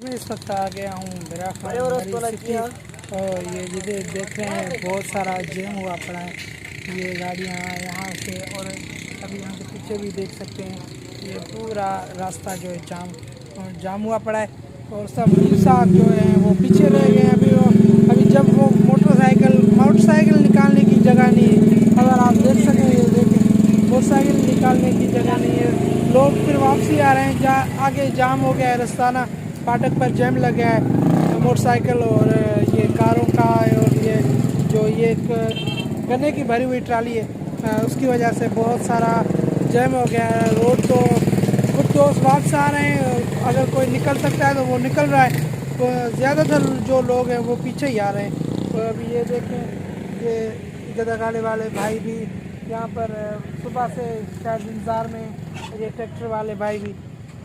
मैं इस वक्त आ गया हूँ सिटी और ये जिधर देख रहे हैं बहुत सारा जैम हुआ पड़ा है। ये गाड़ियाँ यहाँ से और अभी यहाँ के पीछे भी देख सकते हैं ये पूरा रास्ता जो है जाम हुआ पड़ा है और सब इंसान जो है वो पीछे रह गए हैं। अभी जब वो मोटरसाइकिल निकालने की जगह नहीं है। अगर आप देख सकें ये देखें मोटरसाइकिल निकालने की जगह नहीं है। लोग फिर वापसी आ रहे हैं जहाँ आगे जाम हो गया है रास्ता ना, फाटक पर जैम लग गया है मोटरसाइकिल और ये कारों का और ये गन्ने की भरी हुई ट्राली है उसकी वजह से बहुत सारा जैम हो गया है। रोड तो कुछ दोस्त वापस आ रहे हैं, अगर कोई निकल सकता है तो वो निकल रहा है, तो ज़्यादातर जो लोग हैं वो पीछे ही आ रहे हैं। तो अभी ये देखें ये गदगाले वाले भाई भी यहाँ पर सुबह से शायद इंतज़ार में, ये ट्रैक्टर वाले भाई भी,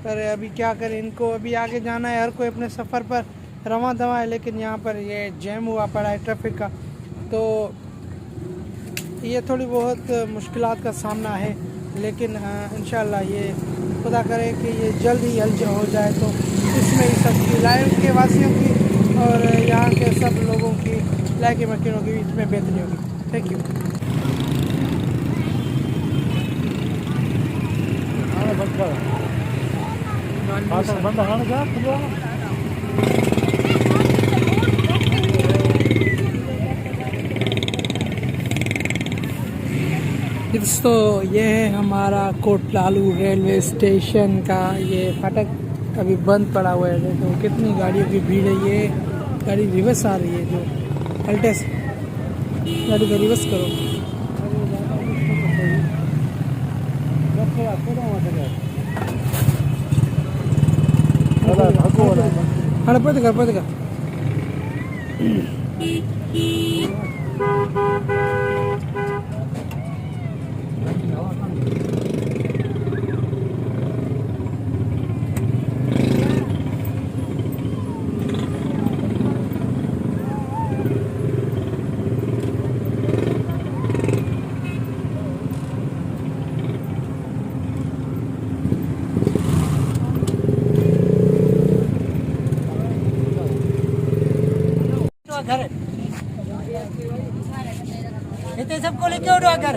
पर अभी क्या करें, इनको अभी आगे जाना है, हर कोई अपने सफ़र पर रवां दवा है। लेकिन यहाँ पर ये जैम हुआ पड़ा है ट्रैफिक का, तो ये थोड़ी बहुत मुश्किलात का सामना है। लेकिन इंशाल्लाह ये खुदा करे कि ये जल्द ही हल हो जाए, तो इसमें ही सबकी लाइफ के वासियों की और यहाँ के सब लोगों की इलाके मकीनों की इसमें बेहतरी होगी। Thank you. दोस्तों ये है हमारा कोटलालू रेलवे स्टेशन का ये फाटक अभी बंद पड़ा हुआ है। देखो कितनी गाड़ियों की भीड़ है। ये गाड़ी रिवर्स आ रही है, जो अल्टे से गाड़ी का रिवर्स करो। हाँ पद का घर इतने सबको लेके उड़ो घर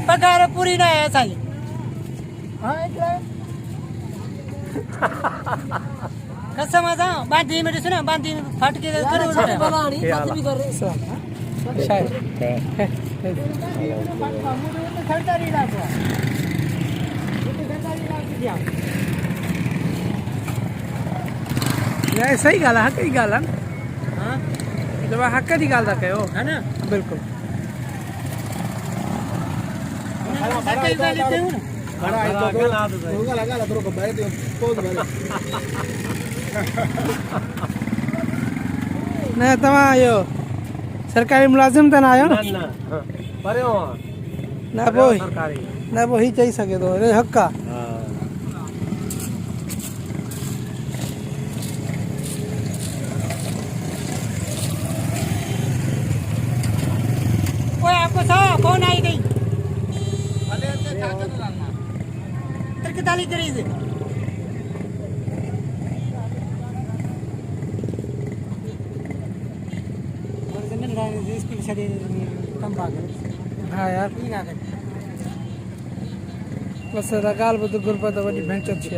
पगार पूरी ना है ऐसा ही। कसम आता बांधी मेरे सुना बांधी फट के बनानी बात भी कर रहे शायद यार सही गाला हक ही गाला हां जब हक दी गाल रखे हो है ना बिल्कुल ना तमा आयो सरकारी मुलाजिम तना आयो ना परे हो ना वो ही चाहिए सके तो हक्का कौन आई गई ताली करी हाँ यार बस रगाल बुद्ध गुरबत वही भेंट अच्छी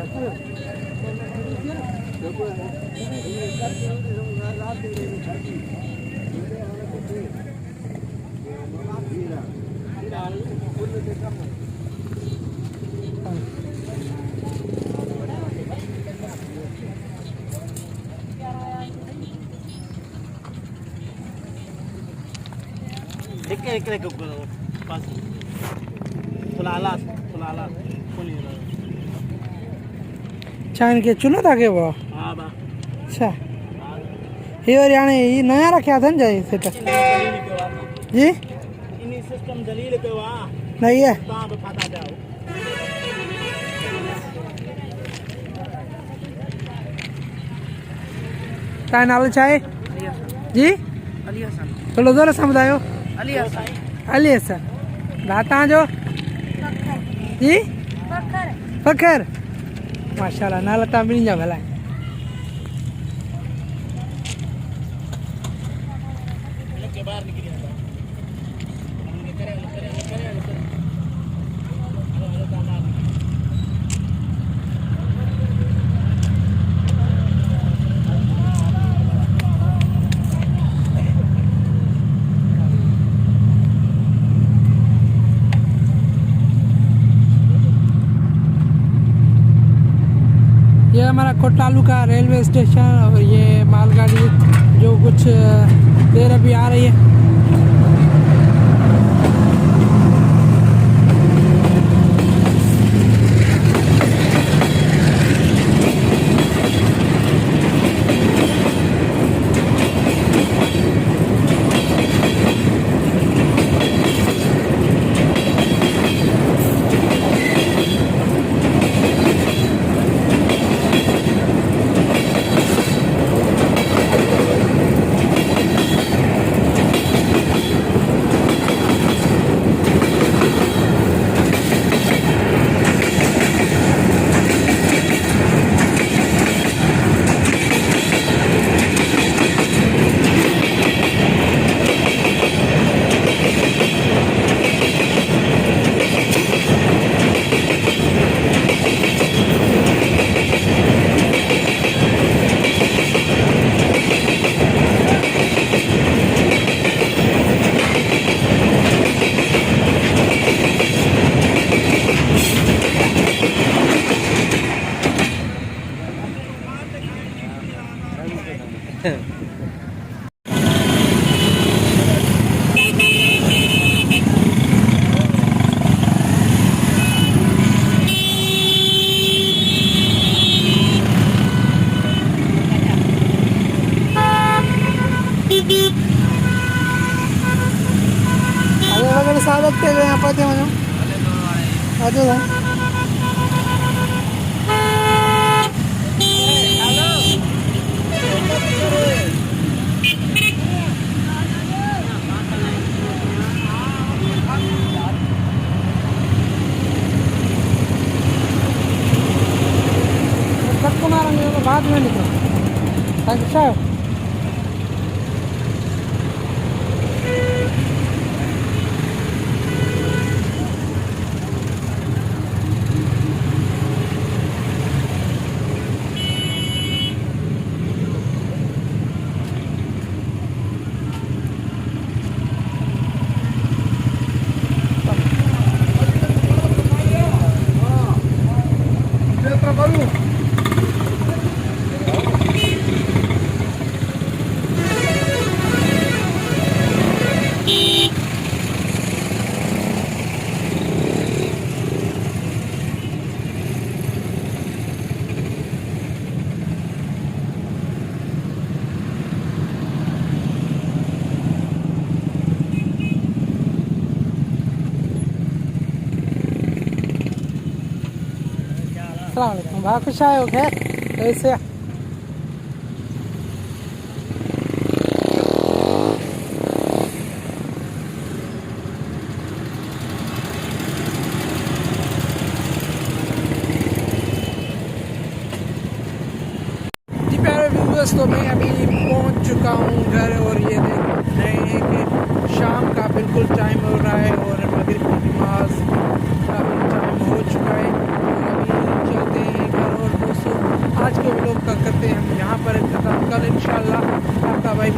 चाइन के चुनो था के वो अच्छा ये और यानी ये नया रखा था ना जाए सेट जी इन्हीं सिस्टम दलील के वहाँ नहीं है क्या नाम चाहे जी चलो जोर से बताओ अली हसन राता जो जी फखर माशाल्लाह नाला ता मिल जा भला हमारा कोटलालू का रेलवे स्टेशन और ये मालगाड़ी जो कुछ देर अभी आ रही है। यहाँ पर बाद में निकलो अच्छा अस्सलाम वालेकुम खुश आए हो खैर कैसे जी प्यारे व्यूअर्स तो मैं अभी पहुंच चुका हूं घर और ये देख रहे हैं कि शाम का बिल्कुल टाइम हो रहा है और मगरिब की नमाज का भी टाइम हो चुका है। चलते हैं घर और दोस्तों आज के व्लॉग का करते हैं हम यहाँ पर ख़त्म। कल इंशाल्लाह आपका भाई